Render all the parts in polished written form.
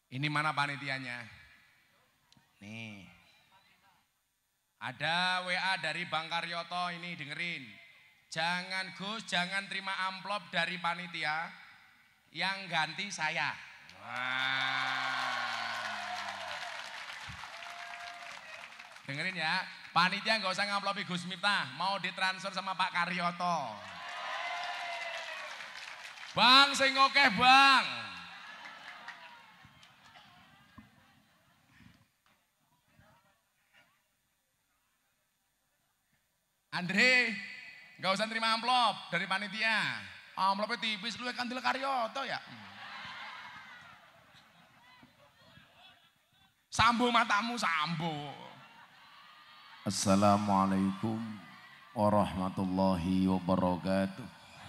Ini mana panitianya? Nih. Ada WA dari Bang Karyoto, ini dengerin. Jangan Gus, jangan terima amplop dari panitia, yang ganti saya. Dengerin ya, panitia nggak usah ngamplopi Gus Miftah, mau ditransfer sama Pak Karyoto. Bang, sing okeh bang. Andre, nggak usah terima amplop dari panitia. Amplopnya tipis, lu kandil Karyoto ya. Sambo matamu, sambo. Assalamualaikum warahmatullahi wabarakatuh.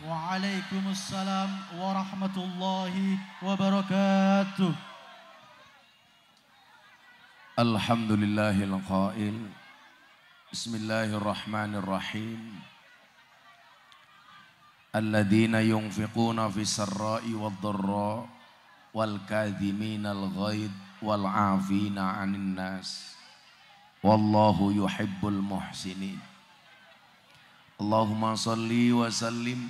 Waalaikumsalam warahmatullahi wabarakatuh. Alhamdulillahil qail. Bismillahirrahmanirrahim. Alladzina yunfiquna fis sarra'i wad dharra wal kadhiminal ghaid wal 'afina 'anil nas. Wallahu yuhibbul muhsinin. Allahumma salli wa sallim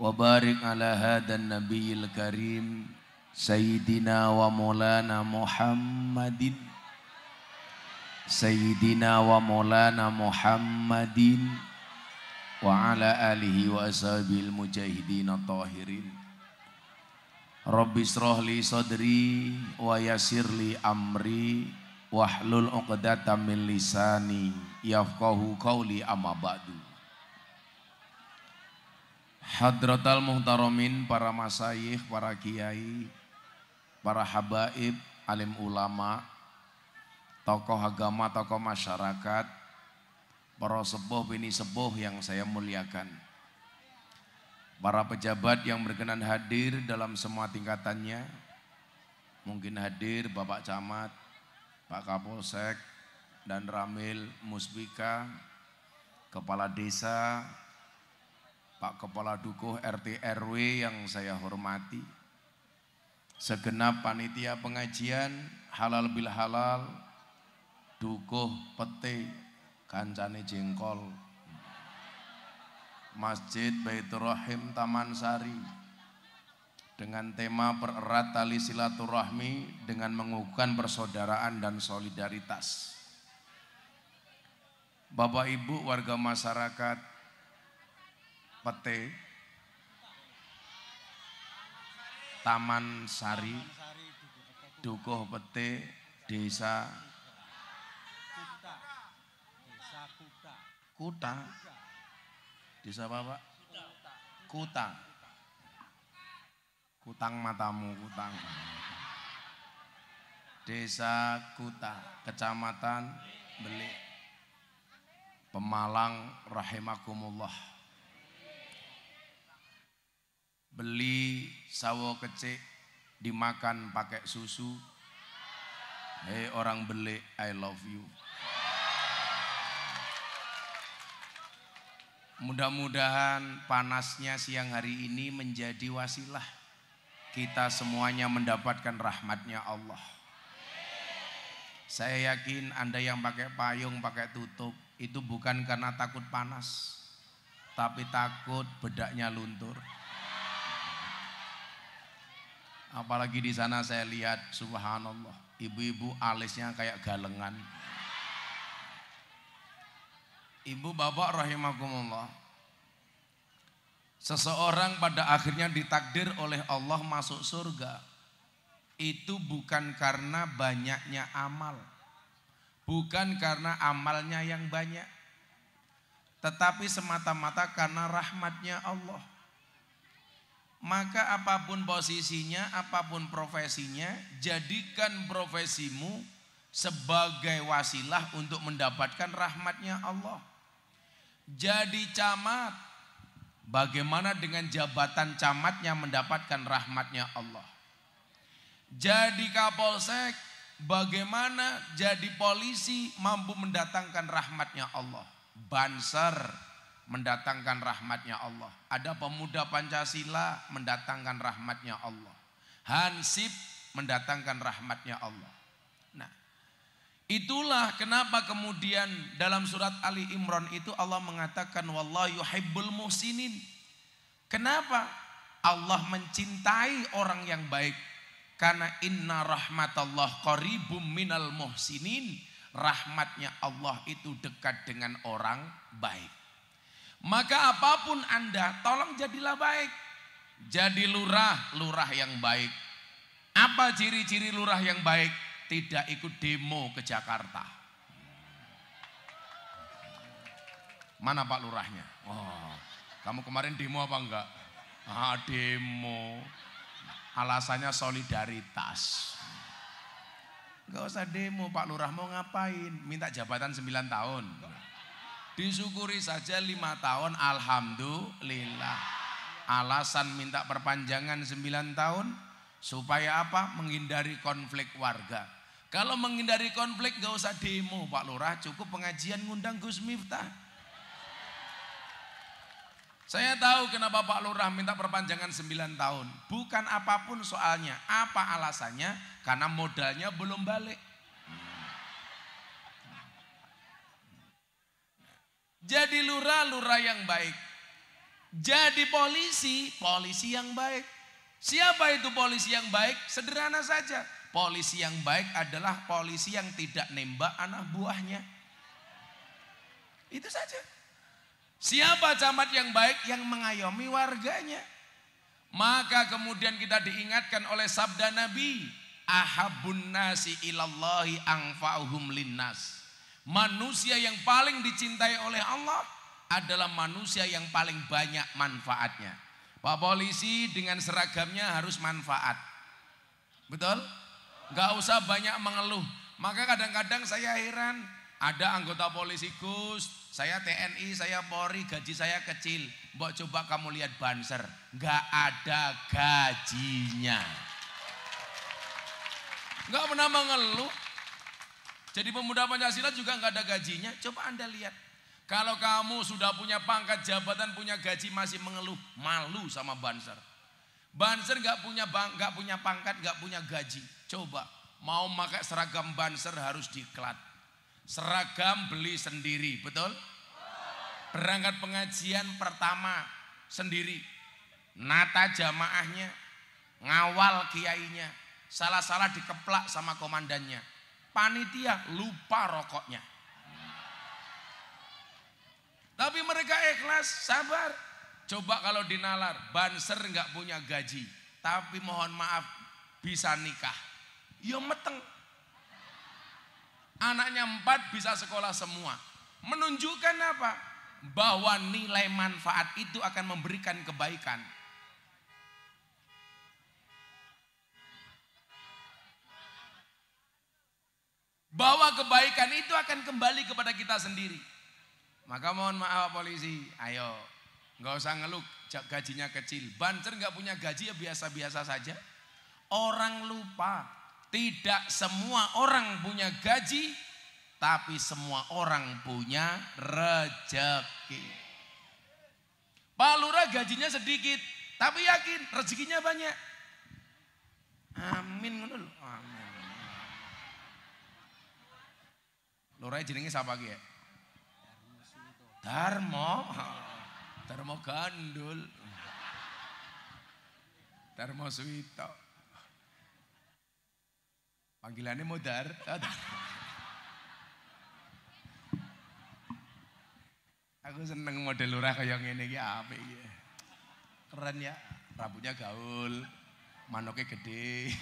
wa barik ala hadan nabiyil karim sayyidina wa maulana Muhammadin sayyidina wa maulana Muhammadin wa ala alihi wa ashabil mujahidin tahirin. Rabbi israh li sadri wa yassir li amri wahlul 'uqdatam min lisani yafqahu qawli amma ba'du. Hadratal muhtaramin, para masyayikh, para kiai, para habaib, alim ulama, tokoh agama, tokoh masyarakat, para sepuh bini sepuh yang saya muliakan, para pejabat yang berkenan hadir dalam semua tingkatannya, mungkin hadir Bapak Camat, Pak Kapolsek, dan Ramil Musbika, Kepala Desa, Pak Kepala Dukuh RT RW yang saya hormati, segenap panitia pengajian halal bil halal, Dukuh Pete, Kancane Jengkol, Masjid Baitur Rahim Taman Sari, dengan tema pererat tali silaturahmi dengan mengukuhkan persaudaraan dan solidaritas. Bapak Ibu warga masyarakat Pete, Taman Sari, Dukuh Pete, Desa Kuta. Desa apa Pak? Kuta. Kutang matamu, kutang. Desa Kuta, Kecamatan Belik, Pemalang rahimakumullah. Beli sawo kecik dimakan pakai susu. Hei orang Belik, I love you. Mudah-mudahan panasnya siang hari ini menjadi wasilah kita semuanya mendapatkan rahmatnya Allah. Saya yakin Anda yang pakai payung, pakai tutup, itu bukan karena takut panas, tapi takut bedaknya luntur. Apalagi di sana saya lihat, subhanallah, ibu-ibu alisnya kayak galengan. Ibu bapak rahimakumullah, seseorang pada akhirnya ditakdir oleh Allah masuk surga, itu bukan karena banyaknya amal, bukan karena amalnya yang banyak, tetapi semata-mata karena rahmatnya Allah. Maka apapun posisinya, apapun profesinya, jadikan profesimu sebagai wasilah untuk mendapatkan rahmatnya Allah. Jadi camat, bagaimana dengan jabatan camatnya mendapatkan rahmatnya Allah? Jadi kapolsek, bagaimana jadi polisi mampu mendatangkan rahmatnya Allah? Banser mendatangkan rahmatnya Allah. Ada pemuda Pancasila mendatangkan rahmatnya Allah. Hansip mendatangkan rahmatnya Allah. Nah, itulah kenapa kemudian dalam surat Ali Imran itu Allah mengatakan wallahu yuhibbul muhsinin. Kenapa? Allah mencintai orang yang baik. Karena inna rahmatallah qaribum minal muhsinin. Rahmatnya Allah itu dekat dengan orang baik. Maka apapun Anda, tolong jadilah baik. Jadi lurah yang baik. Apa ciri-ciri lurah yang baik? Tidak ikut demo ke Jakarta. Mana Pak Lurahnya? Oh, kamu kemarin demo apa enggak? Demo. Alasannya solidaritas. Enggak usah demo, Pak Lurah mau ngapain? Minta jabatan 9 tahun. Disyukuri saja 5 tahun, alhamdulillah. Alasan minta perpanjangan 9 tahun supaya apa? Menghindari konflik warga. Kalau menghindari konflik enggak usah demo, Pak Lurah, cukup pengajian ngundang Gus Miftah. Saya tahu kenapa Pak Lurah minta perpanjangan 9 tahun. Bukan apapun soalnya. Apa alasannya? Karena modalnya belum balik. Jadi lurah yang baik. Jadi polisi yang baik. Siapa itu polisi yang baik? Sederhana saja. Polisi yang baik adalah polisi yang tidak nembak anak buahnya. Itu saja. Siapa camat yang baik? Yang mengayomi warganya. Maka kemudian kita diingatkan oleh sabda Nabi, ahabbun nasi ilallahi anfa'uhum linnas. Manusia yang paling dicintai oleh Allah adalah manusia yang paling banyak manfaatnya. Pak polisi dengan seragamnya harus manfaat. Betul? Gak usah banyak mengeluh. Maka kadang-kadang saya heran, ada anggota polisi, Gus, saya TNI, saya Polri, gaji saya kecil. Mbok coba kamu lihat Banser, nggak ada gajinya. Nggak pernah mengeluh. Jadi pemuda Pancasila juga nggak ada gajinya. Coba Anda lihat. Kalau kamu sudah punya pangkat jabatan, punya gaji masih mengeluh, malu sama Banser. Banser nggak punya pangkat, nggak punya gaji. Coba mau pakai seragam Banser harus diklat. Seragam beli sendiri, betul? Berangkat pengajian pertama sendiri. Nata jamaahnya, ngawal kiainya. Salah-salah dikeplak sama komandannya. Panitia lupa rokoknya. Tapi mereka ikhlas, sabar. Coba kalau dinalar, Banser nggak punya gaji, tapi mohon maaf bisa nikah. Yo meteng. Anaknya 4 bisa sekolah semua. Menunjukkan apa? Bahwa nilai manfaat itu akan memberikan kebaikan. Bahwa kebaikan itu akan kembali kepada kita sendiri. Maka mohon maaf polisi, ayo. Nggak usah ngeluh gajinya kecil. Banser nggak punya gaji ya biasa-biasa saja. Orang lupa. Tidak semua orang punya gaji, tapi semua orang punya rezeki. Pak Lurah gajinya sedikit, tapi yakin rezekinya banyak. Amin. Amin. Lurah jenenge siapa ki ya? Darmo Gandul. Darmo Suwito. Panggilannya Modar. Aku seneng model lurah kayak ngene iki apik iki. Keren ya, rambutnya gaul, manoknya gede.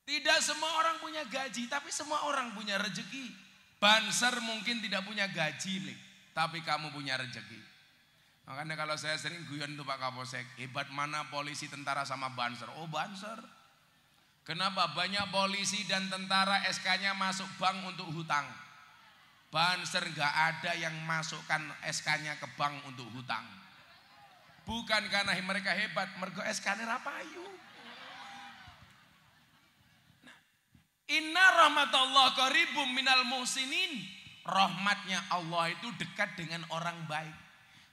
Tidak semua orang punya gaji, tapi semua orang punya rezeki. Banser mungkin tidak punya gaji, tapi kamu punya rezeki. Makanya kalau saya sering guyon tuh Pak Kapolsek, hebat mana polisi, tentara sama Banser. Oh Banser. Kenapa banyak polisi dan tentara SK-nya masuk bank untuk hutang. Banser gak ada yang masukkan SK-nya ke bank untuk hutang. Bukan karena mereka hebat, mereka SK-nya rapayu. Inna rahmatullah qaribum minal muhsinin. Rahmatnya Allah itu dekat dengan orang baik.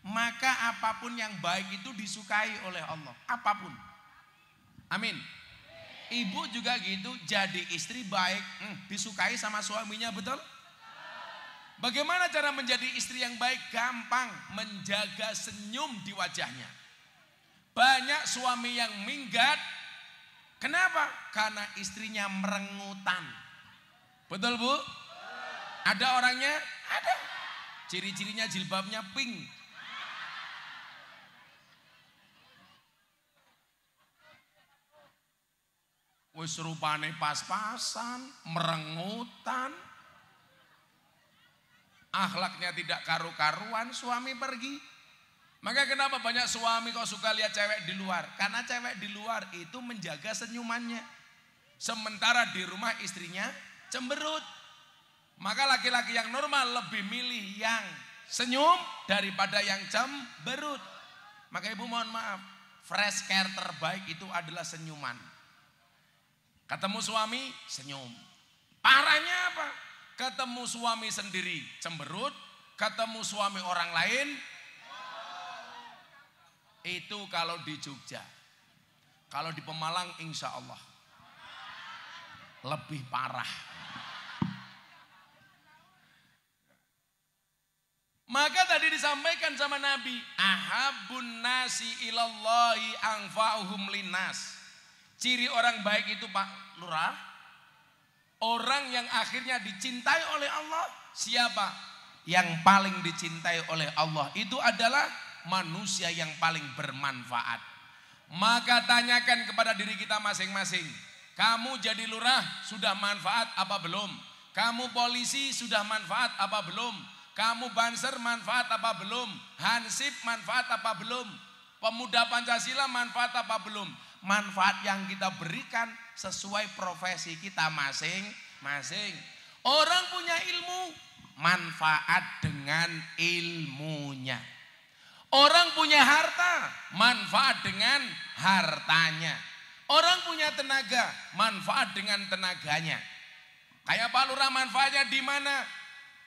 maka apapun yang baik itu disukai oleh Allah. Apapun. Amin. Ibu juga gitu, jadi istri baik, disukai sama suaminya, betul? Bagaimana cara menjadi istri yang baik? Gampang, menjaga senyum di wajahnya. Banyak suami yang minggat. Kenapa? Karena istrinya merengutan. Betul Bu? Ada orangnya? Ada. Ciri-cirinya jilbabnya pink. Wis rupane pas-pasan, merengutan. Akhlaknya tidak karu-karuan, suami pergi. Maka kenapa banyak suami kok suka lihat cewek di luar? Karena cewek di luar itu menjaga senyumannya. Sementara di rumah istrinya cemberut. Maka laki-laki yang normal lebih milih yang senyum daripada yang cemberut. Maka ibu mohon maaf, fresh care terbaik itu adalah senyuman. Ketemu suami, senyum. Parahnya apa? Ketemu suami sendiri, cemberut. Ketemu suami orang lain, itu kalau di Jogja. Kalau di Pemalang insya Allah lebih parah. Maka tadi disampaikan sama Nabi, ahabun nasi ilallahi anfa'uhum linnas. Ciri orang baik itu Pak Lurah, orang yang akhirnya dicintai oleh Allah. Siapa? Yang paling dicintai oleh Allah itu adalah manusia yang paling bermanfaat. Maka tanyakan kepada diri kita masing-masing. Kamu jadi lurah sudah manfaat apa belum? Kamu polisi sudah manfaat apa belum? Kamu banser manfaat apa belum? Hansip manfaat apa belum? Pemuda Pancasila manfaat apa belum? Manfaat yang kita berikan sesuai profesi kita masing-masing. Orang punya ilmu, manfaat dengan ilmunya. Orang punya harta, manfaat dengan hartanya. Orang punya tenaga, manfaat dengan tenaganya. Kayak Pak Lurah manfaatnya di mana?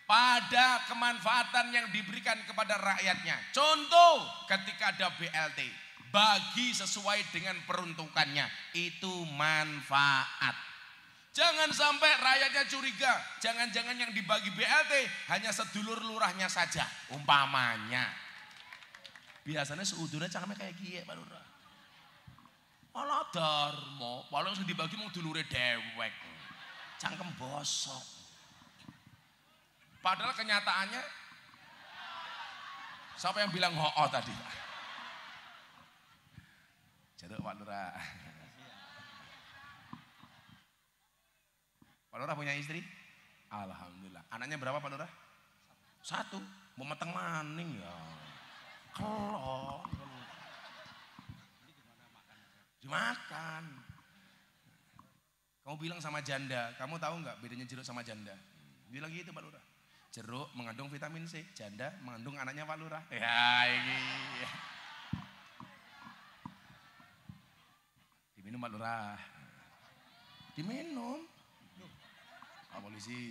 Pada kemanfaatan yang diberikan kepada rakyatnya. Contoh ketika ada BLT, bagi sesuai dengan peruntukannya, itu manfaat. Jangan sampai rakyatnya curiga, jangan-jangan yang dibagi BLT hanya sedulur lurahnya saja, umpamanya. Biasanya seudurnya cangkeme kayak gini Pak Lurah. Ala darmo, paling sing dibagi mau dulure dewek. Cangkem bosok. Padahal kenyataannya siapa yang bilang ho tadi? Jatuh Pak Lurah. Pak Lurah punya istri? Alhamdulillah. Anaknya berapa Pak Lurah? 1. Mau meteng maning ya. Kelon. Dimakan. Kamu bilang sama janda, kamu tahu nggak bedanya jeruk sama janda? Bilang gitu Pak Lurah. Jeruk mengandung vitamin C, janda mengandung anaknya Pak Lurah. Ya ini. Diminum Pak Lurah. Diminum. Pak polisi.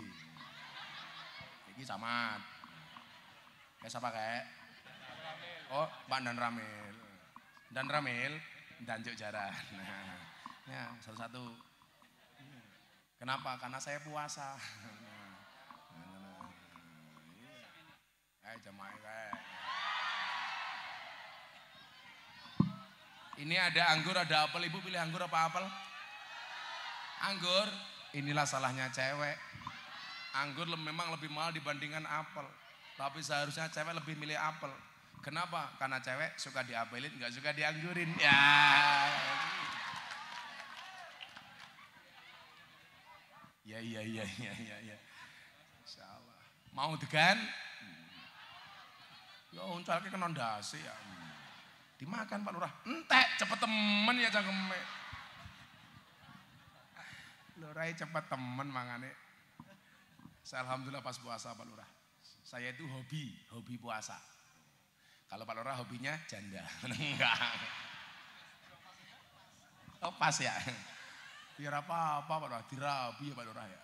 Ini samat. Kayak siapa kayak? Oh, Pak Dan Ramil. Dan Ramil, dan Juk Jaran. Nah, ya satu-satu. Kenapa? Karena saya puasa. Jemaah kayak. Ini ada anggur, ada apel. Ibu pilih anggur apa apel? Anggur. Inilah salahnya cewek. Anggur memang lebih mahal dibandingkan apel. Tapi seharusnya cewek lebih milih apel. Kenapa? Karena cewek suka diapelin, nggak suka dianggurin. Ya. Ya. Insyaallah. Mau degan? Ya uncalke kena ndase ya. Dimakan Pak Lurah. Entek cepet temen ya cangkeme. Lurah cepet temen mangane. Alhamdulillah pas puasa Pak Lurah. Saya itu hobi puasa. Kalau Pak Lurah hobinya janda. Enggak. Oh pas ya. Biar apa-apa Pak Lurah, dirabi ya Pak Lurah ya.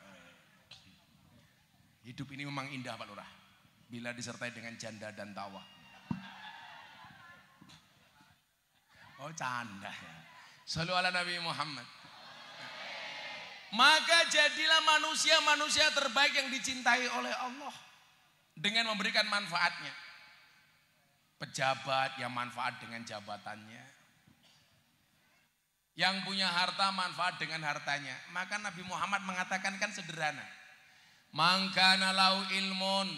Hidup ini memang indah Pak Lurah. Bila disertai dengan janda dan tawa. Oh canda ya. Shallu ala Nabi Muhammad. Maka jadilah manusia-manusia terbaik yang dicintai oleh Allah dengan memberikan manfaatnya. Pejabat yang manfaat dengan jabatannya. Yang punya harta manfaat dengan hartanya. Maka Nabi Muhammad mengatakan kan sederhana. Mangkana lau ilmun.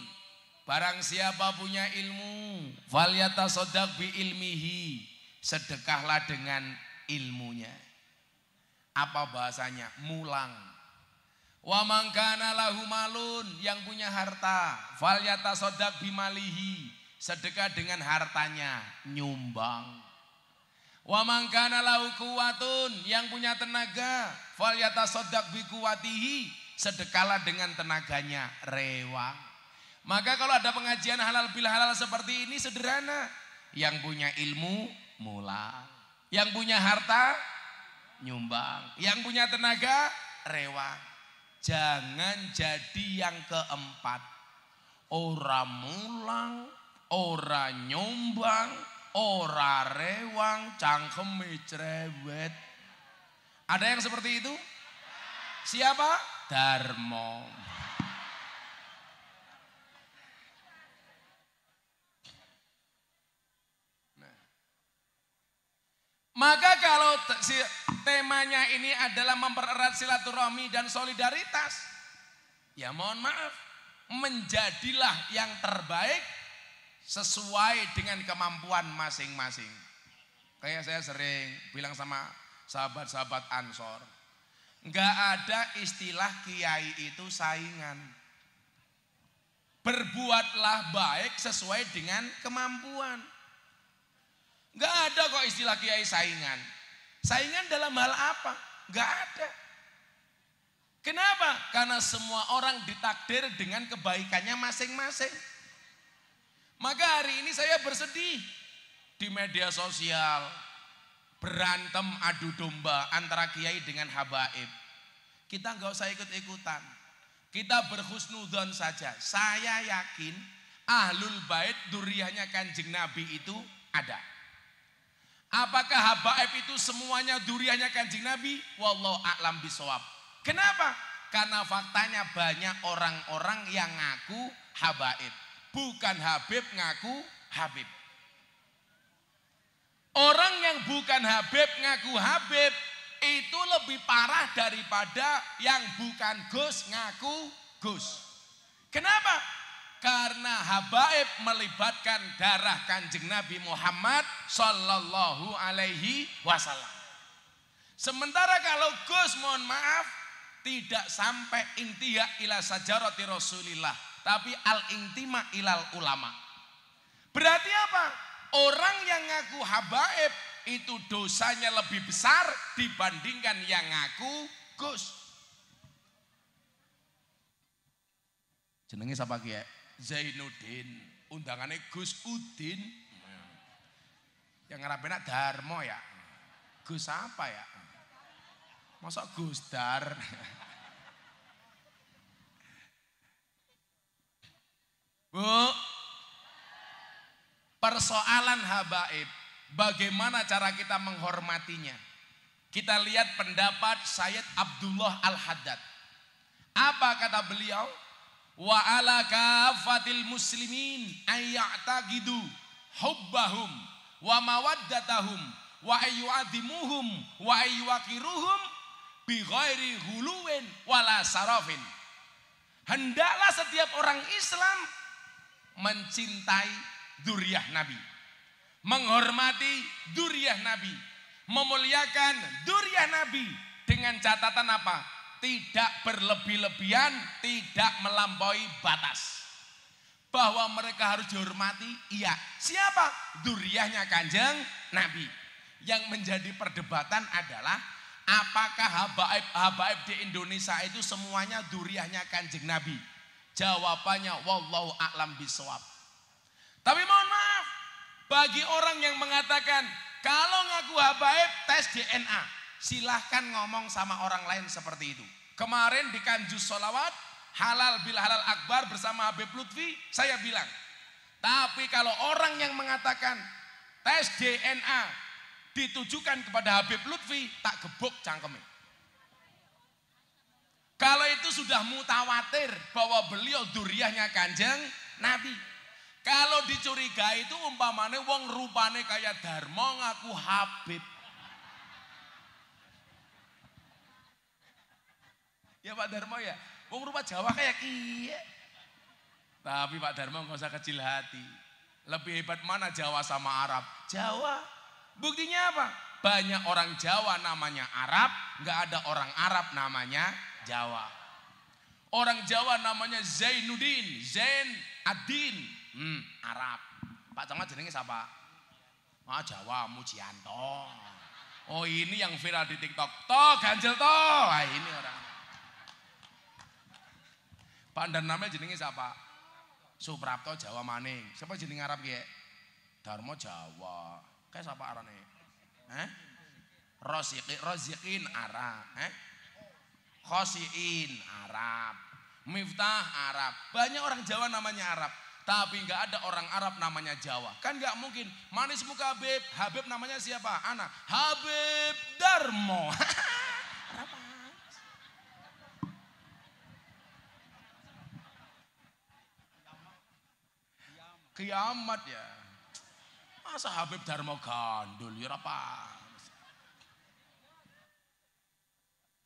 Barang siapa punya ilmu. Falyatasaddaq bi ilmihi. Sedekahlah dengan ilmunya. Apa bahasanya? Mulang. Wa mangkana lahu malun. Yang punya harta. Falyatasaddaq bi malihi. Sedekah dengan hartanya. Nyumbang. Wa mangkana lahu quwatun, yang punya tenaga, falyatasaddaq bi quwatihi, sedekahlah dengan tenaganya, rewang. Maka kalau ada pengajian halal bil halal seperti ini sederhana. Yang punya ilmu mulang, yang punya harta nyumbang, yang punya tenaga rewang. Jangan jadi yang keempat. Ora mulang, ora nyumbang, ora rewang, cangkeme cerewet. Ada yang seperti itu? Siapa? Darmo. Nah. Maka kalau temanya ini adalah mempererat silaturahmi dan solidaritas, ya mohon maaf, menjadilah yang terbaik sesuai dengan kemampuan masing-masing. Kayak saya sering bilang sama sahabat-sahabat Ansor, enggak ada istilah kiai itu saingan. Berbuatlah baik sesuai dengan kemampuan. Enggak ada kok istilah kiai saingan. Saingan dalam hal apa? Enggak ada. Kenapa? Karena semua orang ditakdir dengan kebaikannya masing-masing. Maka hari ini saya bersedih di media sosial berantem adu domba antara kiai dengan habaib. Kita nggak usah ikut-ikutan. Kita berhusnudzon saja. Saya yakin ahlul bait duriyahnya Kanjeng Nabi itu ada. Apakah habaib itu semuanya duriyahnya Kanjeng Nabi? Wallahu a'lam bishawab. Kenapa? Karena faktanya banyak orang-orang yang ngaku habaib. Bukan Habib ngaku Habib. Orang yang bukan Habib ngaku Habib itu lebih parah daripada yang bukan Gus ngaku Gus. Kenapa? Karena habaib melibatkan darah Kanjeng Nabi Muhammad sallallahu alaihi wasallam. Sementara kalau Gus mohon maaf tidak sampai intiha ila sajarati Rasulillah, tapi al-intima ilal ulama. Berarti apa? Orang yang ngaku habaib itu dosanya lebih besar dibandingkan yang ngaku Gus. Jenenge siapa kiai? Zainuddin. Undangannya Gus Udin. Yang ngarepena Darmo ya. Gus apa ya? Masa Gus Dar? Bu, persoalan habaib, bagaimana cara kita menghormatinya? Kita lihat pendapat Sayyid Abdullah Al-Haddad. Apa kata beliau? Wa ala kafatil muslimin ayya'taqidu hubbahum wa mawaddatahum wa ayyu'adimuhum wa ayyuwakiruhum bi ghairi huluwin wala sarafin. Hendaklah setiap orang Islam mencintai dzurriyyah Nabi, menghormati dzurriyyah Nabi, memuliakan dzurriyyah Nabi dengan catatan apa? Tidak berlebih-lebihan, tidak melampaui batas. Bahwa mereka harus dihormati, iya. Siapa? Dzurriyyahnya Kanjeng Nabi. Yang menjadi perdebatan adalah apakah habaib di Indonesia itu semuanya dzurriyyahnya Kanjeng Nabi? Jawabannya wallahu a'lam bishawab. Tapi mohon maaf, bagi orang yang mengatakan kalau ngaku habaib tes DNA, silahkan ngomong sama orang lain seperti itu. Kemarin di Kanjus Sholawat halal bil halal akbar bersama Habib Lutfi, saya bilang, tapi kalau orang yang mengatakan tes DNA ditujukan kepada Habib Lutfi, tak gebuk cangkeme. Kalau itu sudah mutawatir bahwa beliau dzurriyyahnya Kanjeng Nabi. Kalau dicurigai itu umpamane wong rupane kayak Darmo ngaku Habib. Ya Pak Darmo ya, wong rupa Jawa kayak kiye. Tapi Pak Darmo nggak usah kecil hati. Lebih hebat mana Jawa sama Arab? Jawa. Buktinya apa? Banyak orang Jawa namanya Arab, nggak ada orang Arab namanya Jawa. Orang Jawa namanya Zainuddin, Zain Adin, Arab. Pak Camat jenenge siapa? Ah Jawa, Mujianto. Oh ini yang viral di TikTok. Toh ganjel toh. Wah ini orang. Pak dan namanya jenenge siapa? Suprapto Jawa maning. Siapa jeneng Arab ki? Darmo Jawa. Kayak siapa arane? Roziqin Arab. Khosiin Arab. Miftah Arab. Banyak orang Jawa namanya Arab. Tapi nggak ada orang Arab namanya Jawa. Kan nggak mungkin. Manis muka Habib. Habib namanya siapa? Anak. Habib Darmo. Kiamat ya. Masa Habib Darmo gandul ya apa?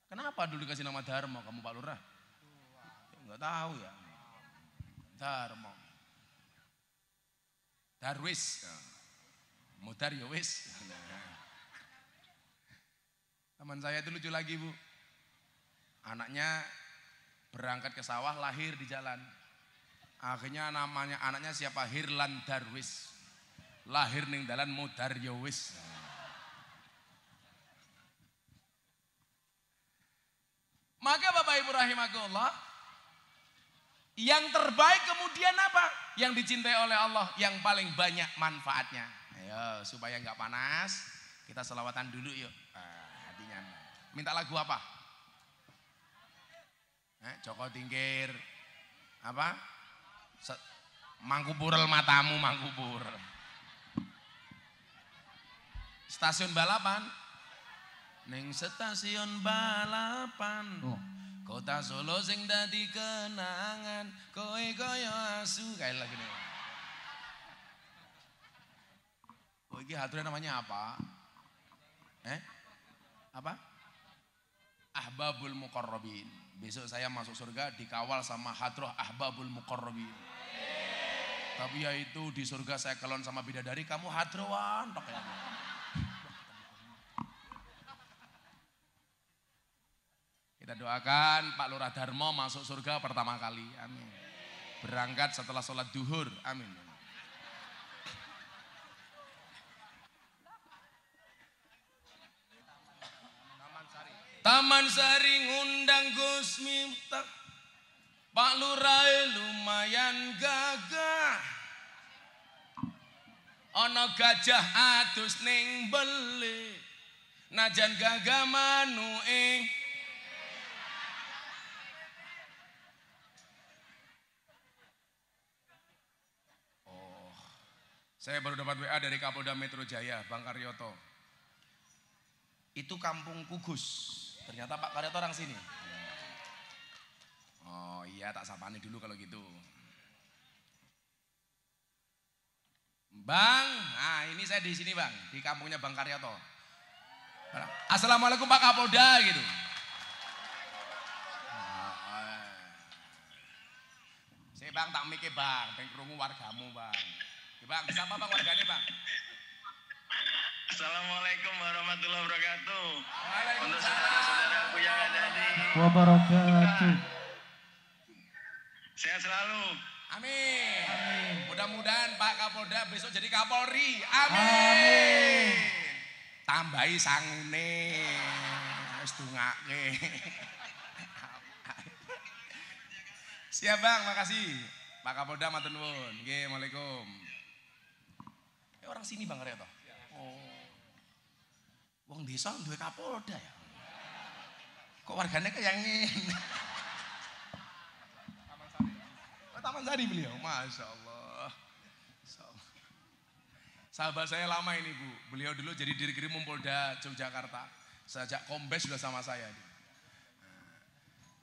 Kenapa dulu dikasih nama Darmo kamu Pak Lurah? Enggak tahu ya. Darmo. Darwis. Mudar ya wis. Teman saya itu lucu lagi Bu. Anaknya berangkat ke sawah lahir di jalan. Akhirnya namanya anaknya siapa? Hirlan Darwis. Lahir ning dalan Mudar ya wis. Maka Bapak Ibu rahimakumullah, yang terbaik kemudian apa? Yang dicintai oleh Allah, yang paling banyak manfaatnya. Ayo supaya nggak panas, kita selawatan dulu yuk. Hatinya. Minta lagu apa? Joko Tingkir. Apa? Mangkupurel matamu mangkupur. Stasiun balapan. Ning stasiun balapan. Kota Solo sing dadi kenangan, kowe kaya asu kayak lagi nih. Oh iki haturnya namanya apa? Apa? Ahbabul Muqarrabin. Besok saya masuk surga dikawal sama hadroh Ahbabul Muqarrabin. Tapi ya itu di surga saya kelon sama bidadari, kamu hadroan tok ya. Kita doakan Pak Lurah Darmo masuk surga pertama kali, amin. Berangkat setelah sholat duhur, amin. Taman Sari ngundang Gus Miftah, Pak Lurah lumayan gagah. Ono gajah adus ning beli, najan gagah manuing. Saya baru dapat WA dari Kapolda Metro Jaya, Bang Karyoto. Itu kampung Kugus. Ternyata Pak Karyoto orang sini. Oh iya, tak sapani dulu kalau gitu. Bang, nah ini saya di sini Bang, di kampungnya Bang Karyoto. Assalamualaikum Pak Kapolda gitu. Saya Bang tak mikir Bang, pengen krungu wargamu Bang. Bang, siapa Bang warganya Bang? Assalamualaikum warahmatullahi wabarakatuh. Waalaikumsalam. Untuk saudara-saudaraku yang ada di Wabarakatuh. sehat selalu. Amin. Mudah-mudahan Pak Kapolda besok jadi Kapolri. Amin. Tambahi sangune. Wis dungake. Siap Bang, makasih. Pak Kapolda matur nuwun. Nggih, Assalamualaikum. Orang sini Bang Karyoto. Oh. Wong desa duwe Kapolda ya. Kok warganya kayak ngene? Taman Sari beliau, Masya Allah. Sahabat saya lama ini Bu. Beliau dulu jadi Dirkrim Polda Yogyakarta. Sejak Kombes sudah sama saya.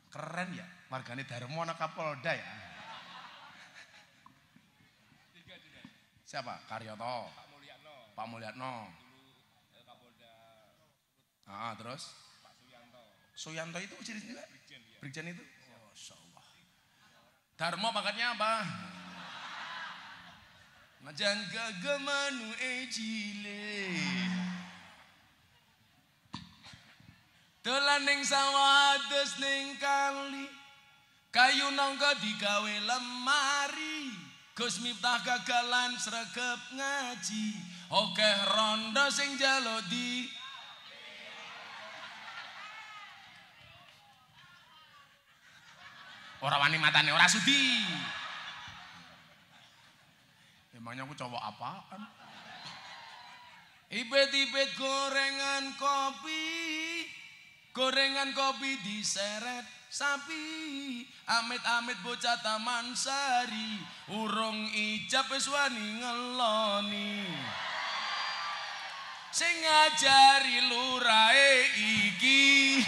Keren ya, wargane Darmo anak Kapolda ya. Siapa? Karyoto. Pak Mulyatno. Dulu Kapolda. Terus? Pak Suyanto. Suyanto itu ciri juga? Brigjen itu? Oh, Insyaallah. Darmo pangkatnya apa? Najan gagamanu ejile. Dolan ning sawah adus ning kali. Kayu nangka digawe lemari. Gus Miftah gagalan sregep ngaji. Okeh rondo sing njaluk di ora wani matane ora sudi. Emangnya aku cowok apaan? Ibet-ibet gorengan kopi diseret sapi, amit-amit bocah Taman Sari, urung ijab wis wani ngeloni. Sing ngajari lurahe iki.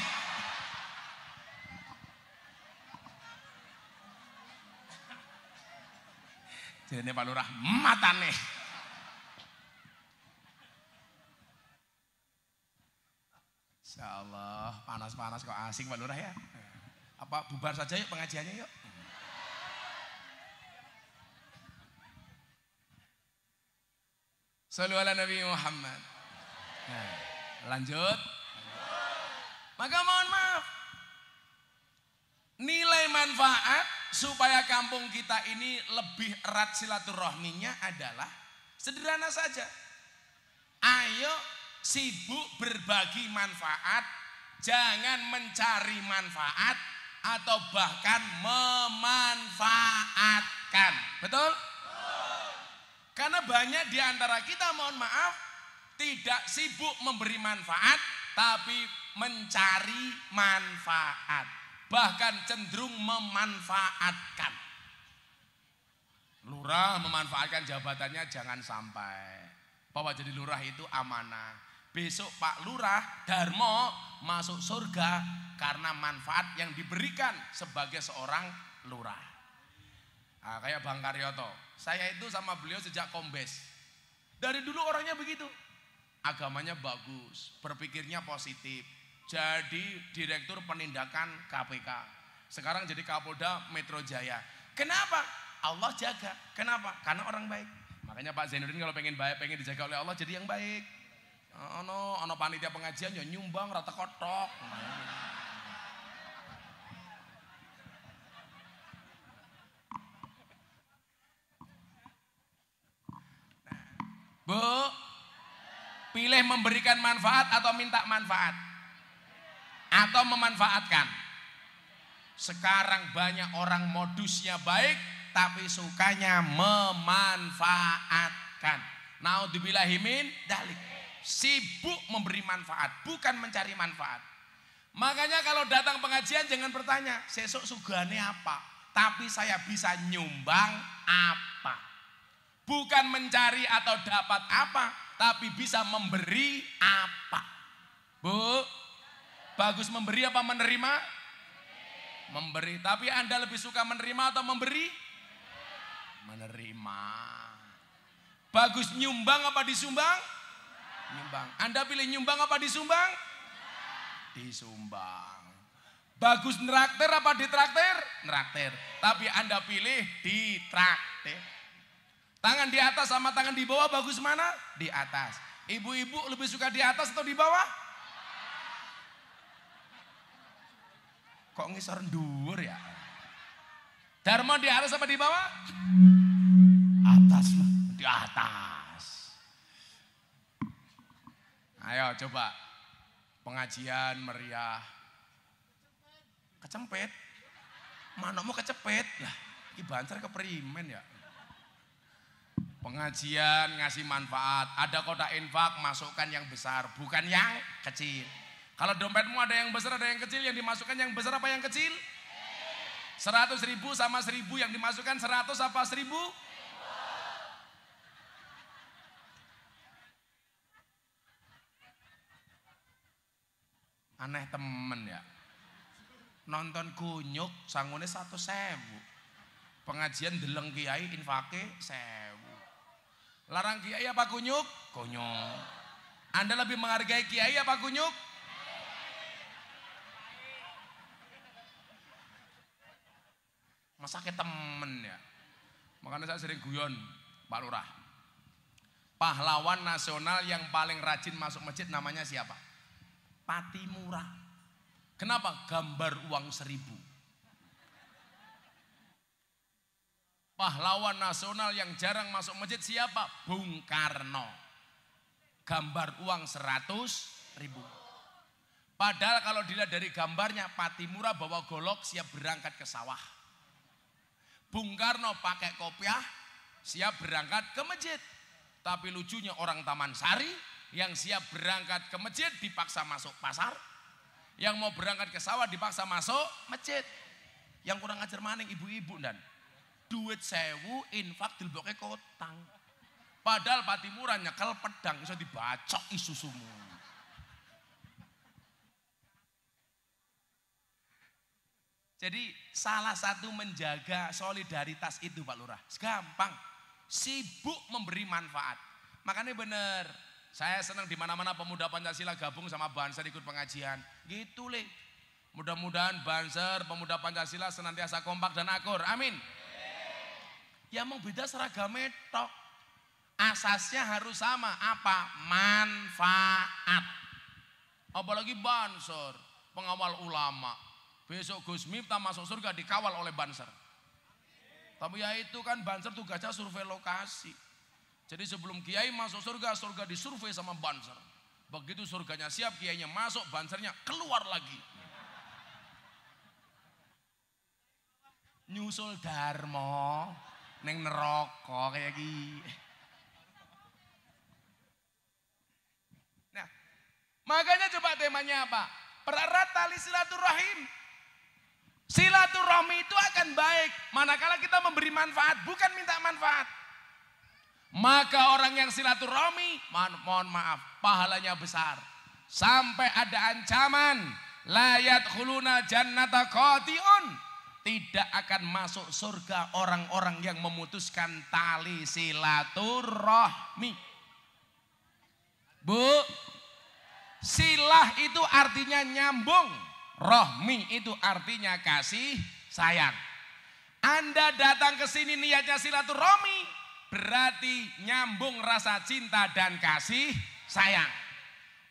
Jadi Pak Lurah matane. Insyaallah panas-panas kok asing Pak Lurah ya. Apa bubar saja yuk pengajiannya yuk. Shallu ala Nabi Muhammad. Nah, lanjut. Maka mohon maaf. Nilai manfaat supaya kampung kita ini lebih erat silaturahminya adalah sederhana saja. Ayo sibuk berbagi manfaat, jangan mencari manfaat atau bahkan memanfaatkan. Betul? Karena banyak di antara kita mohon maaf tidak sibuk memberi manfaat tapi mencari manfaat. Bahkan cenderung memanfaatkan. Lurah memanfaatkan jabatannya jangan sampai. Bahwa jadi lurah itu amanah. Besok Pak Lurah Darmo masuk surga karena manfaat yang diberikan sebagai seorang lurah. Nah, kayak Bang Karyoto. Saya itu sama beliau sejak Kombes. Dari dulu orangnya begitu. Agamanya bagus, berpikirnya positif. Jadi direktur penindakan KPK. Sekarang jadi Kapolda Metro Jaya. Kenapa? Allah jaga. Kenapa? Karena orang baik. Makanya Pak Zainuddin kalau pengen baik, pengen dijaga oleh Allah jadi yang baik. Ono panitia pengajian ya nyumbang rata kotok. Bu, pilih memberikan manfaat atau minta manfaat? Atau memanfaatkan? Sekarang banyak orang modusnya baik tapi sukanya memanfaatkan. Naudzubillahi min dzalik. Sibuk memberi manfaat, bukan mencari manfaat. Makanya kalau datang pengajian jangan bertanya, sesuk sugane apa? Tapi saya bisa nyumbang apa? Bukan mencari atau dapat apa, tapi bisa memberi apa? Bu, bagus memberi apa menerima? Memberi. Tapi Anda lebih suka menerima atau memberi? Menerima. Bagus nyumbang apa disumbang? Nyumbang. Anda pilih nyumbang apa disumbang? Disumbang. Bagus neraktir apa ditraktir? Neraktir. Tapi Anda pilih ditraktir. Tangan di atas sama tangan di bawah bagus mana? Di atas. Ibu-ibu lebih suka di atas atau di bawah? Kok ngisor dhuwur ya? Darmo di atas apa di bawah? Atas lah, di atas. Ayo coba pengajian meriah. Kecempet. Mana mau kecepet? Lah, ini banser keperimen ya. Pengajian ngasih manfaat. Ada kotak infak, masukkan yang besar, bukan yang kecil. Kalau dompetmu ada yang besar, ada yang kecil, yang dimasukkan yang besar apa yang kecil? 100.000 sama 1.000 yang dimasukkan 100 apa 1.000? Aneh temen ya. Nonton kunyuk sangune 100.000. Pengajian deleng kiai infake 1.000. Larang kiai apa kunyuk? Kunyuk. Anda lebih menghargai kiai apa kunyuk? Masa ke temen ya. Makanya saya sering guyon Pak Lurah. Pahlawan nasional yang paling rajin masuk masjid namanya siapa? Patimura. Kenapa? Gambar uang 1.000. Pahlawan nasional yang jarang masuk masjid siapa? Bung Karno. Gambar uang 100.000. Padahal kalau dilihat dari gambarnya, Patimura bawa golok siap berangkat ke sawah. Bung Karno pakai kopiah siap berangkat ke masjid. Tapi lucunya orang Taman Sari yang siap berangkat ke masjid dipaksa masuk pasar. Yang mau berangkat ke sawah dipaksa masuk masjid. Yang kurang ajar maning ibu-ibu dan duit 1.000 infak dilboke kotang. Padahal Patimura nyekel pedang bisa dibacok isusumu. Jadi salah satu menjaga solidaritas itu Pak Lurah. Gampang. Sibuk memberi manfaat. Makanya benar. Saya senang di mana-mana pemuda Pancasila gabung sama Banser ikut pengajian. Gitu Le. Mudah-mudahan Banser, pemuda Pancasila senantiasa kompak dan akur. Amin. Ya mau beda seragamnya tok. Asasnya harus sama. Apa? Manfaat. Apalagi Banser, pengawal ulama. Besok Gus Miftah masuk surga dikawal oleh Banser. Tapi ya itu kan Banser tugasnya survei lokasi. Jadi sebelum kiai masuk surga, surga disurvei sama Banser. Begitu surganya siap, kiainya masuk, Bansernya keluar lagi. Nyusul Darmo neng neraka kayak gini. Nah, makanya coba temanya apa? Pererat tali silaturahim. Silaturahmi itu akan baik manakala kita memberi manfaat, bukan minta manfaat. Maka orang yang silaturahmi, mohon maaf, pahalanya besar. Sampai ada ancaman, la yadkhuluna jannata qati'un. Tidak akan masuk surga orang-orang yang memutuskan tali silaturahmi. Bu, silah itu artinya nyambung. Rohmi itu artinya kasih sayang. Anda datang ke sini niatnya silaturahmi, berarti nyambung rasa cinta dan kasih sayang.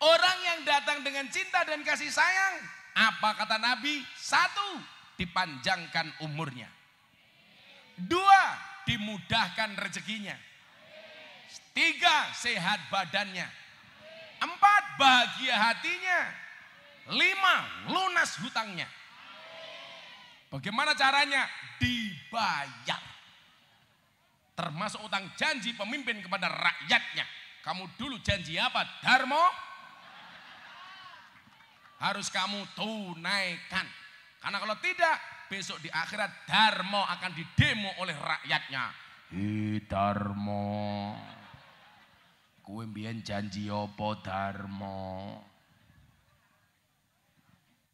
Orang yang datang dengan cinta dan kasih sayang, apa kata Nabi? 1, dipanjangkan umurnya. 2, dimudahkan rezekinya. 3, sehat badannya. 4, bahagia hatinya. 5, lunas hutangnya. Bagaimana caranya? Dibayar. Termasuk utang janji pemimpin kepada rakyatnya. Kamu dulu janji apa? Darmo. Harus kamu tunaikan. Karena kalau tidak, besok di akhirat Darmo akan didemo oleh rakyatnya. Darmo. Kowe mbiyen janji apa Darmo?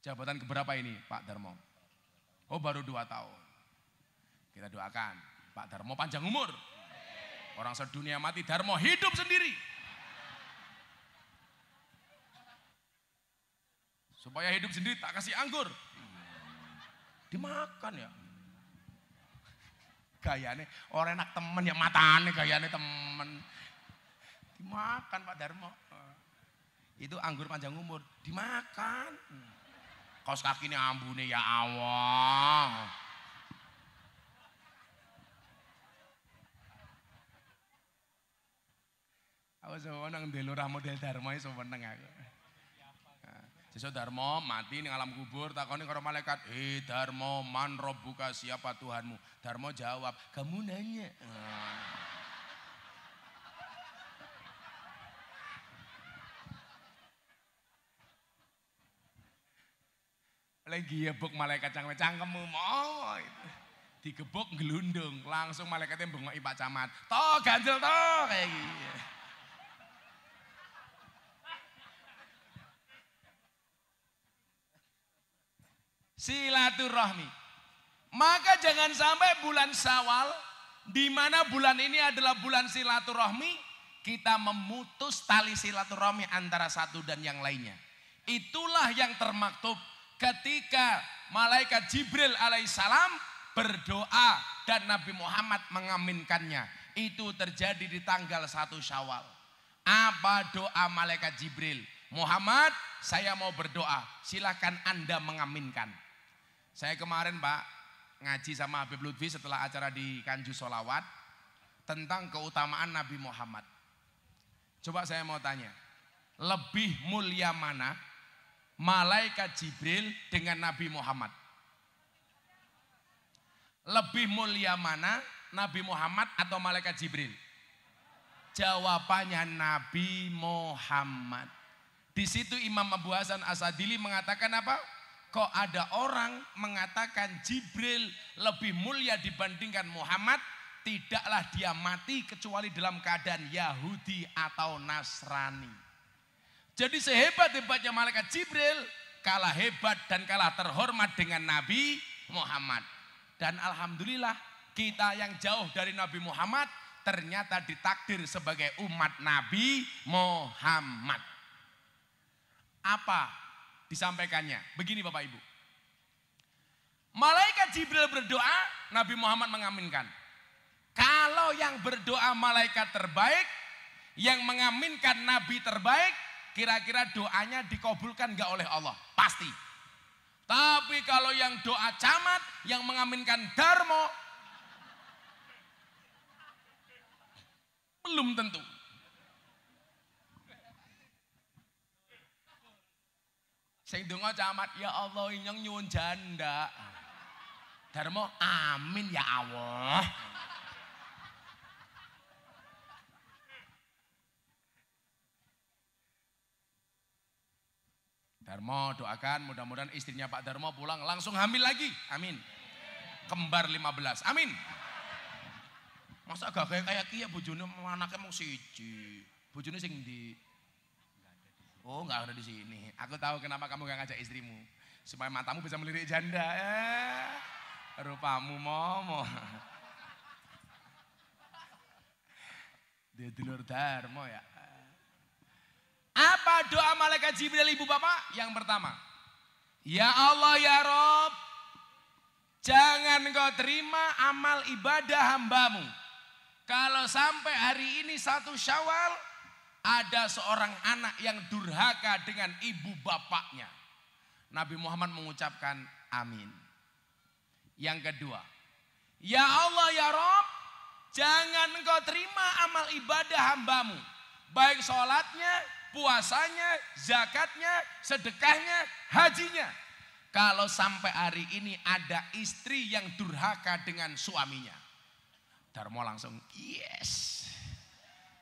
Jabatan keberapa ini Pak Darmo? Oh baru 2 tahun. Kita doakan Pak Darmo panjang umur. Orang sedunia mati, Darmo hidup sendiri. Supaya hidup sendiri tak kasih anggur. Dimakan ya. Gayane orang enak temen ya, matane gayane temen. Dimakan Pak Darmo. Itu anggur panjang umur, dimakan. Kaos kaki ini ambune ya Allah. Aku seneng di lurah model Darmo itu seneng aku. Sesuk Darmo mati ning alam kubur takoni karo malaikat, Darmo, man robbuka, siapa Tuhanmu? Darmo jawab, kamu nanya. Lagi gebuk malaikat cangkemmu mau digebuk gelundung langsung malaikatnya bengoki Pak Camat toh ganjel toh kayak gitu. silaturahmi. Maka jangan sampai bulan Syawal, di mana bulan ini adalah bulan silaturahmi, kita memutus tali silaturahmi antara satu dan yang lainnya. Itulah yang termaktub ketika malaikat Jibril alaihissalam berdoa dan Nabi Muhammad mengaminkannya. Itu terjadi di tanggal 1 Syawal. Apa doa malaikat Jibril? Muhammad, saya mau berdoa, silakan Anda mengaminkan. Saya kemarin Pak ngaji sama Habib Lutfi setelah acara di Kanju Solawat tentang keutamaan Nabi Muhammad. Coba saya mau tanya, lebih mulia mana malaikat Jibril dengan Nabi Muhammad? Lebih mulia mana Nabi Muhammad atau malaikat Jibril? Jawabannya Nabi Muhammad. Di situ Imam Abu Hasan Asadili mengatakan apa? Kok ada orang mengatakan Jibril lebih mulia dibandingkan Muhammad? Tidaklah dia mati kecuali dalam keadaan Yahudi atau Nasrani. Jadi sehebat-hebatnya malaikat Jibril, kalah hebat dan kalah terhormat dengan Nabi Muhammad. Dan alhamdulillah kita yang jauh dari Nabi Muhammad ternyata ditakdir sebagai umat Nabi Muhammad. Apa disampaikannya? Begini Bapak Ibu. Malaikat Jibril berdoa, Nabi Muhammad mengaminkan. Kalau yang berdoa malaikat terbaik, yang mengaminkan Nabi terbaik, kira-kira doanya dikabulkan gak oleh Allah? Pasti. Tapi kalau yang doa camat, yang mengaminkan Darmo, belum tentu. Sing donga camat, ya Allah inyong nyuwun janda. Darmo, amin ya Allah. Darmo doakan mudah-mudahan istrinya Pak Darmo pulang langsung hamil lagi. Amin. Kembar 15. Amin. Masa gak kayak kia bojone anaknya mau siji. Bojone sing ndi? Oh, enggak ada di sini. Aku tahu kenapa kamu gak ngajak istrimu. Supaya matamu bisa melirik janda. Rupamu momo. Dia dulur Darmo ya. Apa doa malaikat Jibril Ibu Bapak? Yang pertama, ya Allah ya Rob, jangan kau terima amal ibadah hambamu. Kalau sampai hari ini 1 Syawal, ada seorang anak yang durhaka dengan ibu bapaknya. Nabi Muhammad mengucapkan amin. Yang kedua, ya Allah ya Rob, jangan kau terima amal ibadah hambamu. Baik sholatnya, puasanya, zakatnya, sedekahnya, hajinya. Kalau sampai hari ini ada istri yang durhaka dengan suaminya. Darmo langsung yes.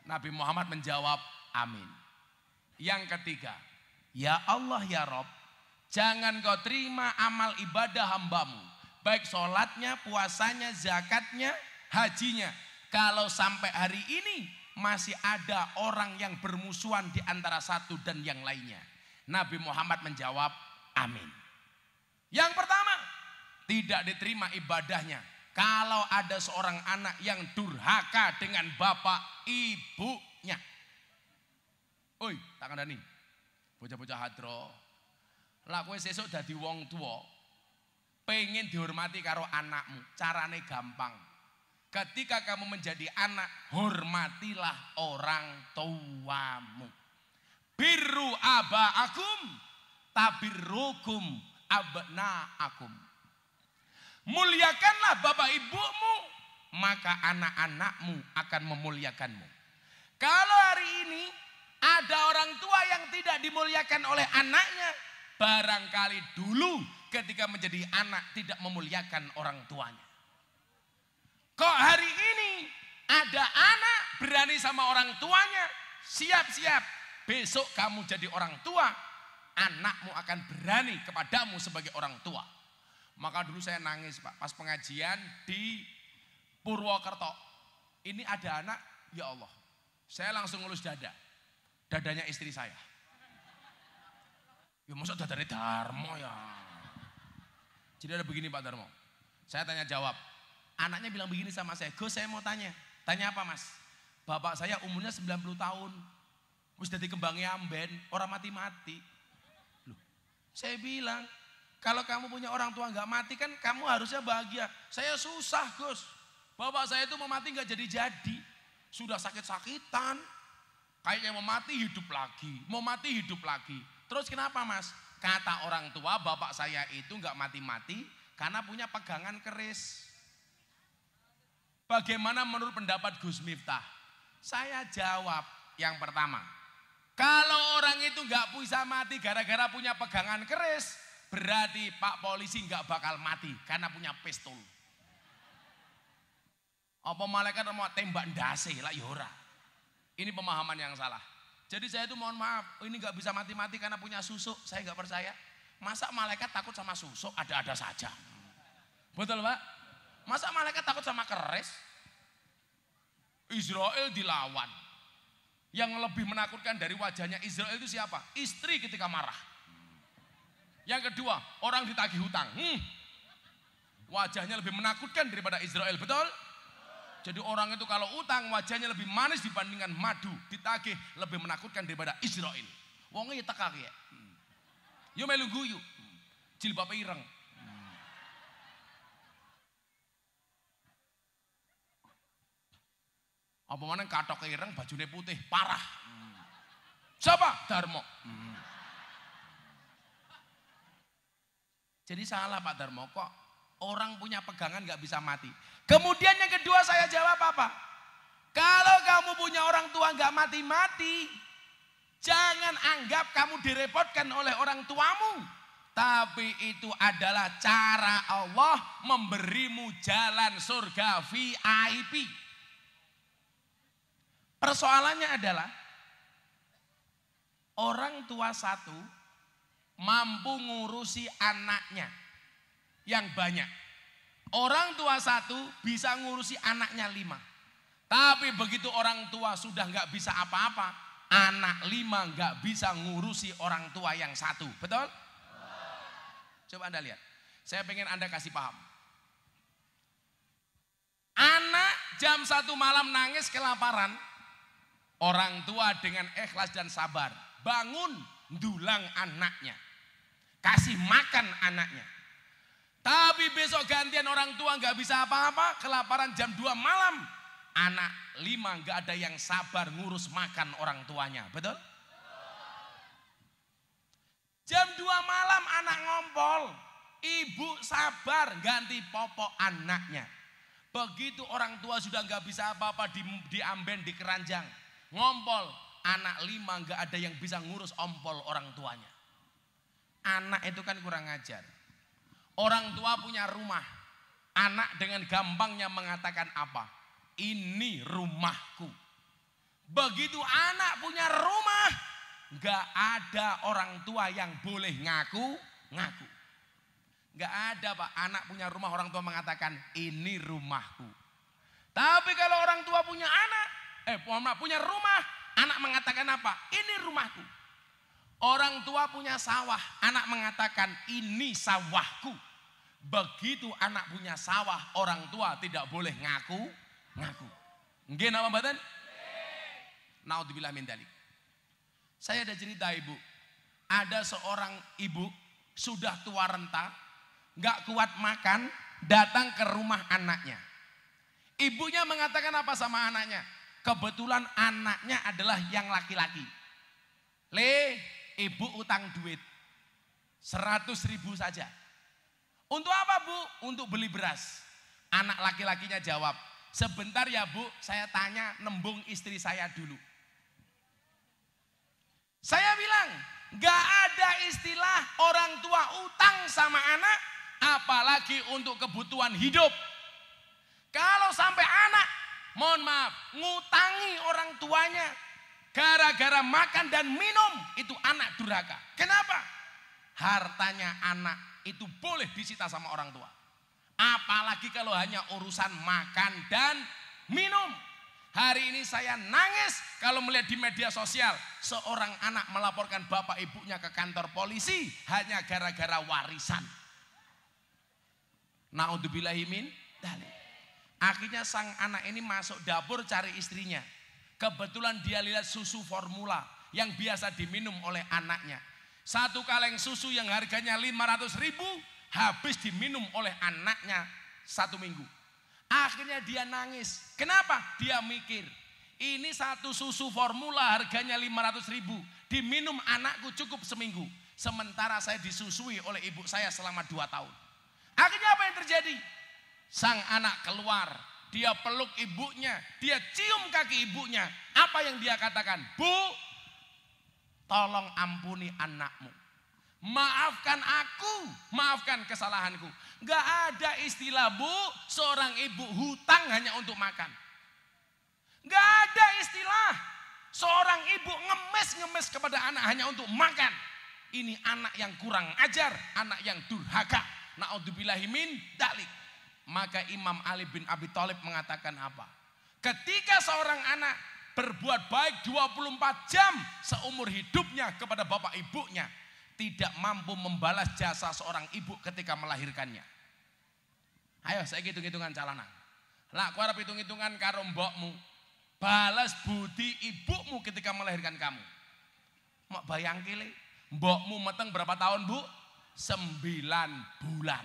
Nabi Muhammad menjawab amin. Yang ketiga, ya Allah ya Rob, jangan kau terima amal ibadah hambamu. Baik sholatnya, puasanya, zakatnya, hajinya. Kalau sampai hari ini masih ada orang yang bermusuhan di antara satu dan yang lainnya. Nabi Muhammad menjawab amin. Yang pertama, tidak diterima ibadahnya kalau ada seorang anak yang durhaka dengan bapak ibunya. Oi, tak kandani. Bocah-bocah hadro. Lah kowe sesuk dadi wong tua, pengen dihormati karo anakmu. Carane gampang. Ketika kamu menjadi anak, hormatilah orang tuamu. Birru abaakum tabirrukum abnaakum. Muliakanlah bapak ibumu, maka anak-anakmu akan memuliakanmu. Kalau hari ini ada orang tua yang tidak dimuliakan oleh anaknya, barangkali dulu ketika menjadi anak tidak memuliakan orang tuanya. Kok hari ini ada anak berani sama orang tuanya, siap-siap besok kamu jadi orang tua, anakmu akan berani kepadamu sebagai orang tua. Maka dulu saya nangis Pak, pas pengajian di Purwokerto. Ini ada anak, ya Allah. Saya langsung ngelus dada. Dadanya istri saya. Ya masa dadanya Darmo ya. Jadi ada begini Pak Darmo. Saya tanya jawab. Anaknya bilang begini sama saya, Gus saya mau tanya. Tanya apa mas? Bapak saya umurnya 90 tahun. Wis dadi kembangnya amben, orang mati-mati. Loh, saya bilang, kalau kamu punya orang tua nggak mati kan kamu harusnya bahagia. Saya susah Gus. Bapak saya itu mau mati nggak jadi-jadi. Sudah sakit-sakitan. Kayaknya mau mati hidup lagi. Mau mati hidup lagi. Terus kenapa mas? Kata orang tua bapak saya itu nggak mati-mati karena punya pegangan keris. Bagaimana menurut pendapat Gus Miftah? Saya jawab yang pertama. Kalau orang itu nggak bisa mati gara-gara punya pegangan keris, berarti Pak Polisi nggak bakal mati karena punya pistol. Apa malaikat mau tembak ndase lah ya ora. Ini pemahaman yang salah. Jadi saya itu mohon maaf, ini nggak bisa mati-mati karena punya susuk, saya nggak percaya. Masa malaikat takut sama susuk? Ada-ada saja. Betul Pak? Masa malaikat takut sama keris? Israel dilawan. Yang lebih menakutkan dari wajahnya Israel itu siapa? Istri ketika marah. Yang kedua, orang ditagih hutang. Wajahnya lebih menakutkan daripada Israel, betul? Jadi orang itu kalau utang wajahnya lebih manis dibandingkan madu, ditagih lebih menakutkan daripada Israel. Wongnya ya teka ya. Yo melu guyu. Jilbab ireng. Apa mana katok ireng bajunya putih, parah. Siapa? Darmo. Jadi salah Pak Darmo, kok orang punya pegangan gak bisa mati. Kemudian yang kedua saya jawab apa? Kalau kamu punya orang tua gak mati-mati, jangan anggap kamu direpotkan oleh orang tuamu. Tapi itu adalah cara Allah memberimu jalan surga VIP. Persoalannya adalah orang tua satu mampu ngurusi anaknya yang banyak. Orang tua satu bisa ngurusi anaknya 5. Tapi begitu orang tua sudah nggak bisa apa-apa, anak 5 nggak bisa ngurusi orang tua yang 1. Betul? Coba Anda lihat. Saya pengen Anda kasih paham. Anak jam 1 malam nangis kelaparan. Orang tua dengan ikhlas dan sabar bangun dulang anaknya. Kasih makan anaknya. Tapi besok gantian orang tua nggak bisa apa-apa, kelaparan jam 2 malam. Anak 5 nggak ada yang sabar ngurus makan orang tuanya, betul? Jam 2 malam anak ngompol, ibu sabar ganti popok anaknya. Begitu orang tua sudah nggak bisa apa-apa diamben di keranjang, ngompol, anak 5 nggak ada yang bisa ngurus ompol orang tuanya. Anak itu kan kurang ajar. Orang tua punya rumah, anak dengan gampangnya mengatakan apa? Ini rumahku. Begitu anak punya rumah, gak ada orang tua yang boleh ngaku. Gak ada Pak, anak punya rumah orang tua mengatakan ini rumahku. Tapi kalau orang tua punya punya rumah, anak mengatakan apa? Ini rumahku. Orang tua punya sawah, anak mengatakan ini sawahku. Begitu anak punya sawah, orang tua tidak boleh ngaku. Nggih napa mboten? Naudzubillah min dzalik. Saya ada cerita ibu. Ada seorang ibu sudah tua renta, nggak kuat makan, datang ke rumah anaknya. Ibunya mengatakan apa sama anaknya? Kebetulan anaknya adalah yang laki-laki. Ibu utang duit 100.000 saja. Untuk apa Bu? Untuk beli beras. Anak laki-lakinya jawab, sebentar ya Bu, saya tanya nembung istri saya dulu. Saya bilang, gak ada istilah orang tua utang sama anak, apalagi untuk kebutuhan hidup. Kalau sampai anak, mohon maaf, ngutangi orang tuanya, gara-gara makan dan minum, itu anak durhaka. Kenapa? Hartanya anak itu boleh disita sama orang tua. Apalagi kalau hanya urusan makan dan minum. Hari ini saya nangis kalau melihat di media sosial, seorang anak melaporkan bapak ibunya ke kantor polisi hanya gara-gara warisan. Naudzubillahi min dzalik. Akhirnya sang anak ini masuk dapur cari istrinya. Kebetulan dia lihat susu formula yang biasa diminum oleh anaknya. Satu kaleng susu yang harganya 500.000 habis diminum oleh anaknya 1 minggu. Akhirnya dia nangis. Kenapa? Dia mikir, ini satu susu formula harganya 500.000, diminum anakku cukup seminggu. Sementara saya disusui oleh ibu saya selama 2 tahun. Akhirnya apa yang terjadi? Sang anak keluar, dia peluk ibunya, dia cium kaki ibunya. Apa yang dia katakan? Bu, tolong ampuni anakmu. Maafkan aku, maafkan kesalahanku. Gak ada istilah bu, seorang ibu hutang hanya untuk makan. Gak ada istilah seorang ibu ngemes kepada anak hanya untuk makan. Ini anak yang kurang ajar, anak yang durhaka. Naudzubillahi min dzalik. Maka Imam Ali bin Abi Thalib mengatakan apa? Ketika seorang anak berbuat baik 24 jam seumur hidupnya kepada bapak ibunya, tidak mampu membalas jasa seorang ibu ketika melahirkannya. Ayo saya hitung-hitungan calana. Lah aku harap hitung-hitungan karo mbokmu. Balas budi ibumu ketika melahirkan kamu. Mak bayang kile, mbokmu meteng berapa tahun bu? 9 bulan.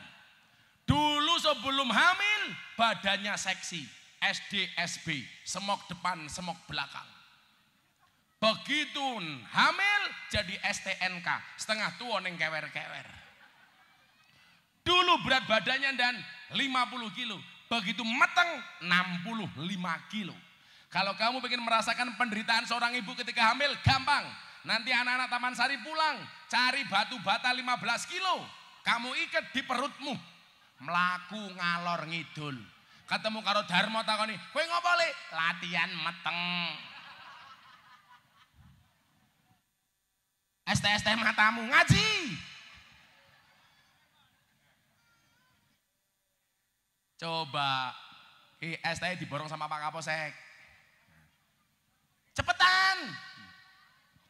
Dulu sebelum hamil badannya seksi, SD, SB, semok depan, semok belakang. Begitu hamil jadi STNK, setengah tua neng kewer-kewer. Dulu berat badannya dan 50 kilo, begitu meteng 65 kilo. Kalau kamu ingin merasakan penderitaan seorang ibu ketika hamil, gampang. Nanti anak-anak Taman Sari pulang, cari batu bata 15 kilo, kamu ikat di perutmu. Melaku ngalor ngidul. Ketemu karo Darmo takoni, kowe ngopo le? Latihan meteng. ST matamu ngaji. Coba ST diborong sama Pak Kapolsek. Cepetan.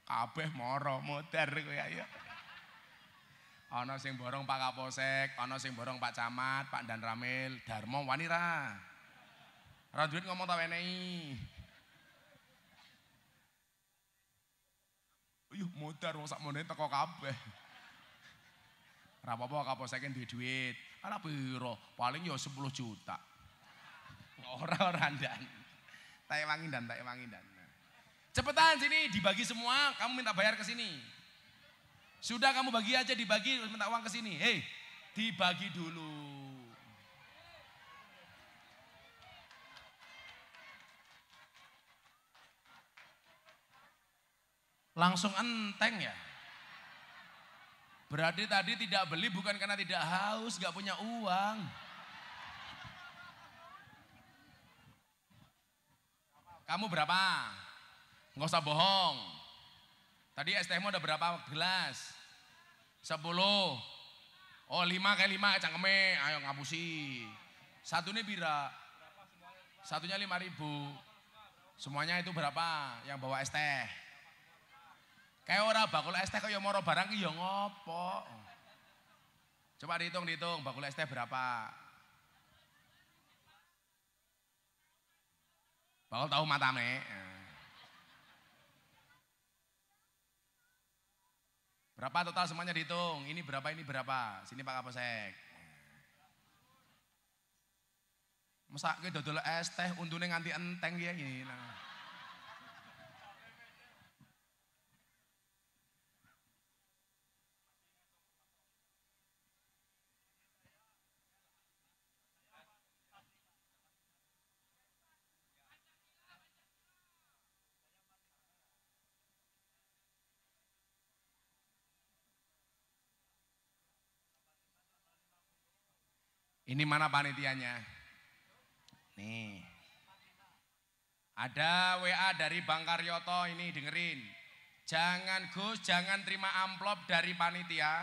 Kabeh moro modar kowe ayo. Ana sing borong Pak Kapolsek, ana sing borong Pak Camat, Pak Dan Ramil, Darmo wani ra. Ora duit ngomong tak wenehi. Yuh modar wong sakmene teko kabeh. Ora apa-apa Kapolsek duwe duit. Ala piro? Paling ya 10 juta. Ora ndan. Tak ewangi dan. Cepetan sini dibagi semua, kamu minta bayar ke sini. Sudah kamu bagi aja, dibagi minta uang ke sini. Hei, dibagi dulu. Langsung enteng ya. Berarti tadi tidak beli bukan karena tidak haus, gak punya uang. Kamu berapa? Nggak usah bohong. Tadi es tehmu ada berapa gelas? 10. Oh 5 kayak 5 cangkeme, ayo ngapusi. Satunya bira. Satunya 5.000. Semuanya itu berapa yang bawa es teh? Kayak ora bakul es teh kaya moro barang ki ya ngopo. Coba dihitung bakul es teh berapa? Bakul tahu matame. Berapa total semuanya dihitung? Ini berapa, ini berapa? Sini Pak Kapolsek. Masa ke dodol es teh untune nganti enteng ya ini. Ini mana panitianya? Nih. Ada WA dari Bang Karyoto, ini dengerin. Jangan Gus, jangan terima amplop dari panitia,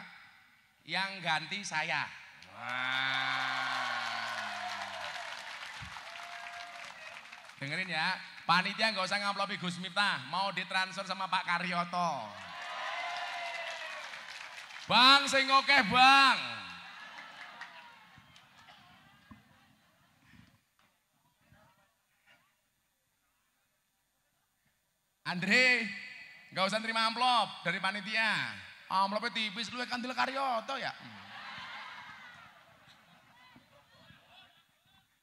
yang ganti saya. Dengerin ya, panitia nggak usah ngamplopi Gus Miftah, mau ditransfer sama Pak Karyoto. Bang, sing okeh bang. Andre, nggak usah terima amplop dari panitia. Amplopnya tipis, lu kandil karyoto ya.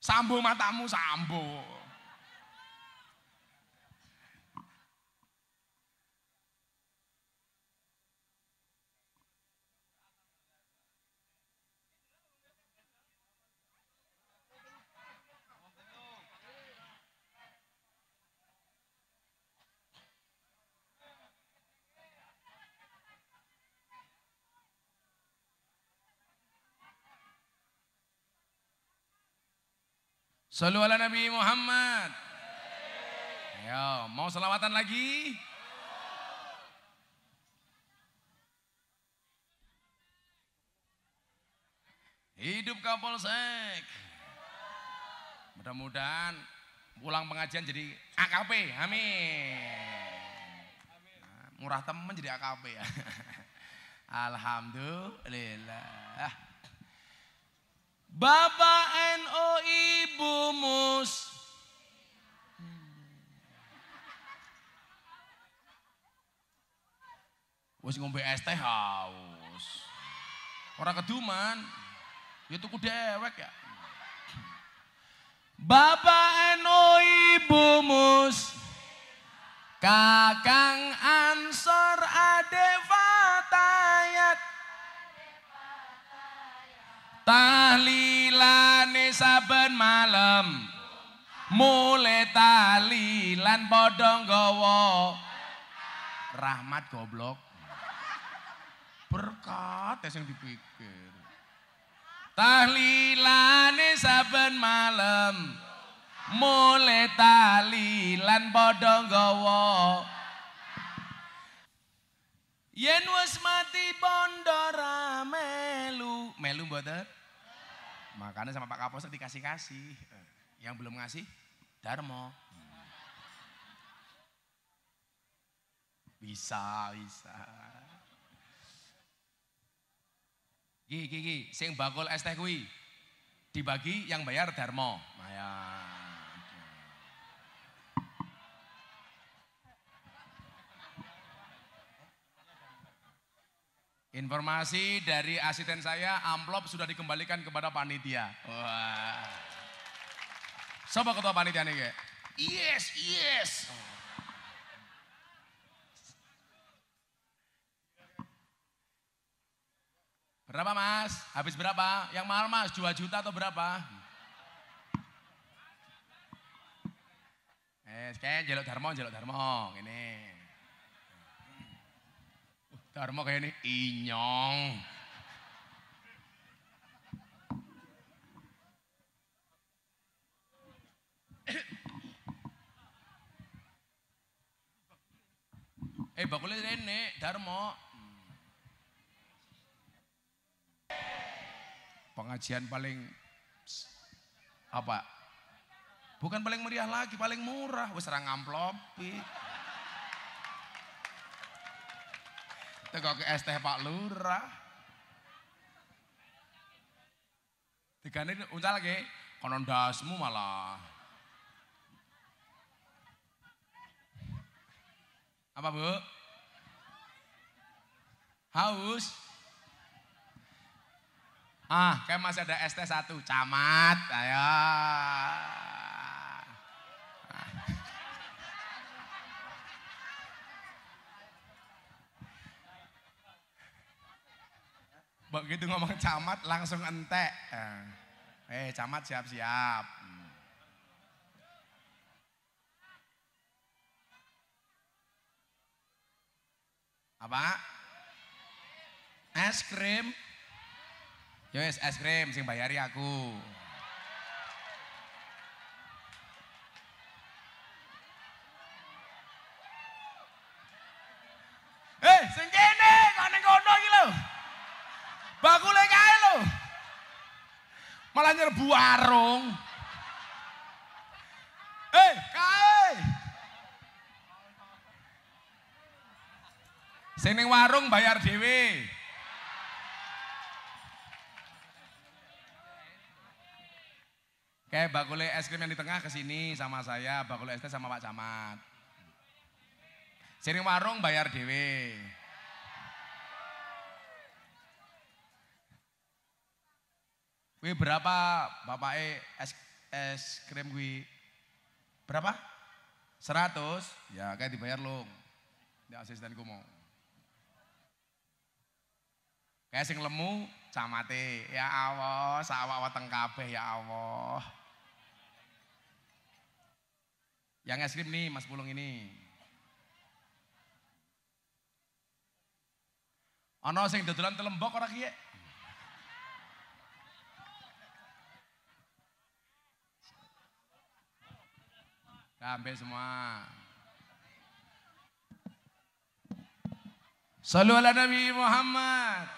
Sambo matamu, sambo. Sallu ala Nabi Muhammad. Ayo, mau selawatan lagi? Hidup Kapolsek. Mudah-mudahan pulang pengajian jadi AKP. Amin. Nah, murah temen jadi AKP ya. Alhamdulillah. Bapak NU Ibu Mus. Wis ngombe es teh haus. Ora keduman. Ya tuku dewek ya. Bapak NU Ibu Mus. Kakang Ansor Ade Fatayat. Tahlilane saben malam mulai tahlilan padha nggawa rahmat goblok berkat sing dipikir tahlilane saben malam mulai tahlilan padha nggawa yen wis mati bondo ra melu mboten. Makanya sama Pak Kapolsek dikasih-kasih. Yang belum ngasih, Darmo. Bisa. Gigi, sing bakul es teh kuwi dibagi yang bayar Darmo. Maya. Informasi dari asisten saya, amplop sudah dikembalikan kepada panitia. Wah. Siapa ketua panitia nih, Kek? Yes. Berapa Mas? Habis berapa? Yang mahal Mas, 2 juta atau berapa? Kayak jelok Darmo. Ini. Darmo kayak ini inyong. Bakulnya rene Darmo. Pengajian paling apa? Bukan paling meriah lagi, paling murah. Wis ra ngamplopi. Teko ke es teh Pak Lurah. Digane uncal lagi, konon dasmu malah. Apa Bu? Haus? Kayak masih ada es teh 1, camat, ayo. Begitu ngomong camat langsung entek. Camat siap-siap. Apa? Es krim. Yes, es krim sing bayari aku. Sing kene kok ning kono iki lho. Bakule kae lho. Malah nyerbu warung. Kae. Sing ning warung bayar dhewe. Kayak bakule es krim yang di tengah ke sini sama saya, bakule es teh sama Pak Camat. Sering warung bayar dhewe. Kuwi berapa bapake es krim kuwi? Berapa? 100? Ya kayak dibayar lung. Ya asistenku mau. Kayak sing lemu camate. Ya Allah, sawak weteng kabeh ya Allah. Yang es krim nih Mas Pulung ini. Ana sing dodolan telembok ora kiye? Sampai semua. Shallu ala Nabi Muhammad.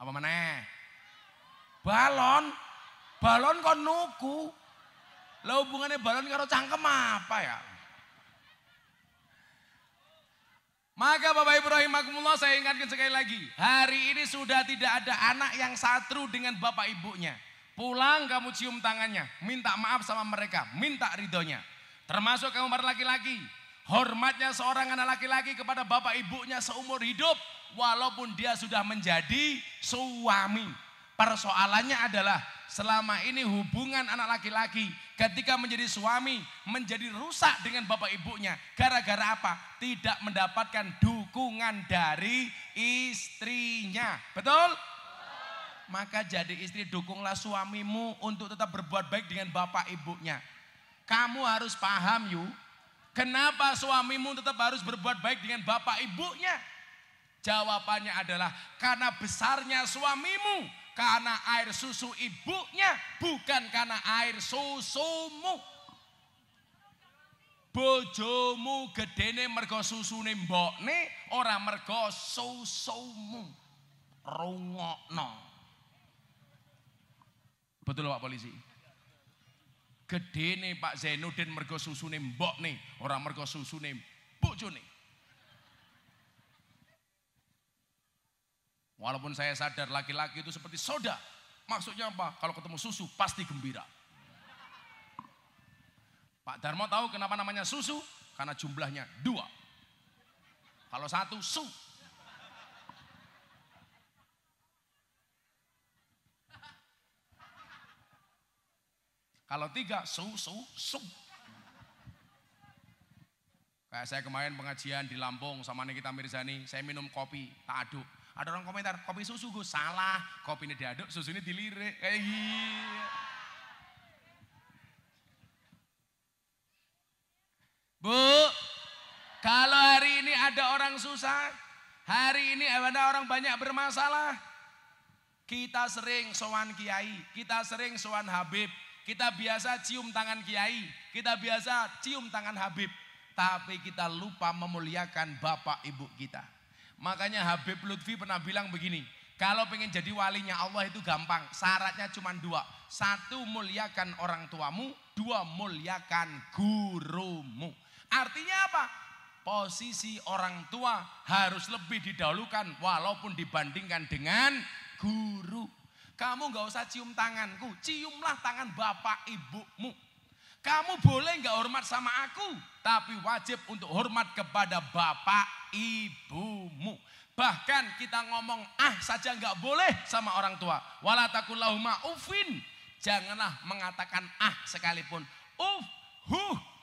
Apa meneh? Balon. Balon kon nuku. Lah hubungannya balon karo cangkem apa ya? Maka Bapak Ibu rahimakumullah, saya ingatkan sekali lagi. Hari ini sudah tidak ada anak yang satru dengan bapak ibunya. Pulang kamu cium tangannya, minta maaf sama mereka, minta ridhonya. Termasuk kamu para laki-laki. Hormatnya seorang anak laki-laki kepada bapak ibunya seumur hidup. Walaupun dia sudah menjadi suami. Persoalannya adalah selama ini hubungan anak laki-laki ketika menjadi suami menjadi rusak dengan bapak ibunya. Gara-gara apa? Tidak mendapatkan dukungan dari istrinya. Betul? Maka jadi istri, dukunglah suamimu untuk tetap berbuat baik dengan bapak ibunya. Kamu harus paham yuk, kenapa suamimu tetap harus berbuat baik dengan bapak ibunya? Jawabannya adalah karena besarnya suamimu, karena air susu ibunya, bukan karena air susumu. Bojomu gedene mergo susune mbokne, ora mergo susumu. Rungokno. Betul Pak Polisi? Gedene Pak Zainuddin mergo susune mbokne, ora mergo susune bojone. Walaupun saya sadar laki-laki itu seperti soda. Maksudnya apa? Kalau ketemu susu pasti gembira. Pak Darmo tahu kenapa namanya susu? Karena jumlahnya 2. Kalau 1 su. Kalau 3 su. Kayak saya kemarin pengajian di Lampung sama Nikita Mirzani, saya minum kopi, tak aduk. Ada orang komentar, kopi susu Gus, salah. Kopi ini diaduk, susu ini dilirik. Kayak gitu. Bu, kalau hari ini ada orang susah, hari ini ada orang banyak bermasalah, kita sering sowan kiai, kita sering sowan Habib, kita biasa cium tangan kiai, kita biasa cium tangan Habib, tapi kita lupa memuliakan bapak ibu kita. Makanya Habib Lutfi pernah bilang begini, kalau pengen jadi walinya Allah itu gampang, syaratnya cuma 2. 1, muliakan orang tuamu, 2, muliakan gurumu. Artinya apa? Posisi orang tua harus lebih didahulukan walaupun dibandingkan dengan guru. Kamu gak usah cium tanganku, ciumlah tangan bapak ibumu. Kamu boleh gak hormat sama aku, tapi wajib untuk hormat kepada bapak ibumu. Bahkan kita ngomong saja gak boleh sama orang tua. Wala taqul lahuma uffin. Janganlah mengatakan sekalipun.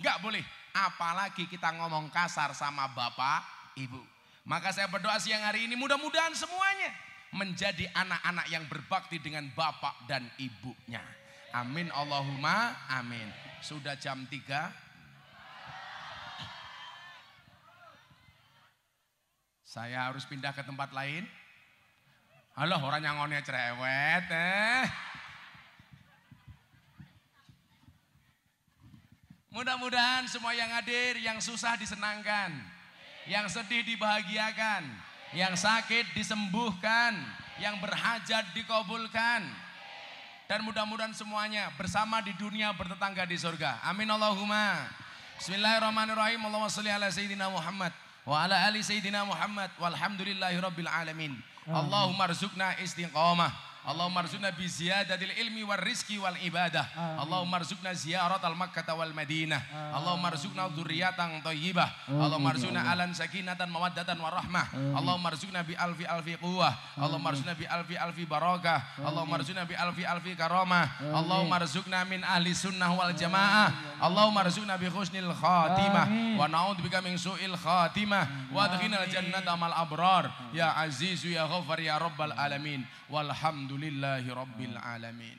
Gak boleh. Apalagi kita ngomong kasar sama bapak ibu. Maka saya berdoa siang hari ini mudah-mudahan semuanya menjadi anak-anak yang berbakti dengan bapak dan ibunya. Amin Allahumma amin. Sudah jam 3. Saya harus pindah ke tempat lain. Halo, orang nyangonnya cerewet. Mudah-mudahan semua yang hadir, yang susah disenangkan, yang sedih dibahagiakan, yang sakit disembuhkan, yang berhajat dikabulkan. Dan mudah-mudahan semuanya bersama di dunia, bertetangga di surga. Amin Allahumma. Bismillahirrahmanirrahim. Allahumma sholli ala sayyidina Muhammad wa ala ali sayyidina Muhammad walhamdulillahi rabbil alamin. Allahumma rzuqna istiqamah. Allahumma rzuqna bi ziyadatil ilmi war rizqi wal ibadah. Allahumma rzuqna ziyaratal Makkah wal Madinah. Allahumma rzuqna dzurriyyatan thayyibah. Allahumma rzuqna alan sakinatan mawaddatan warahmah. Allahumma rzuqna bi alfi alfi quwwah. Allahumma rzuqna bi alfi alfi barakah. Allahumma rzuqna bi alfi alfi karamah. Allahumma rzuqna min ahli sunnah wal jamaah. Allahumma rzuqna bi husnil khatimah wa na'udzubika min su'il khatimah wa adkhilnal jannata mal abrar ya azizu ya ghaffar ya rabbal alamin. Walhamdulillahi rabbil alamin.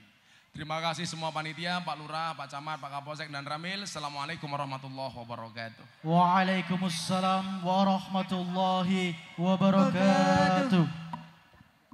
Terima kasih semua panitia, Pak Lurah, Pak Camat, Pak Kapolsek dan Ramil. Assalamualaikum warahmatullahi wabarakatuh. Waalaikumsalam warahmatullahi wabarakatuh.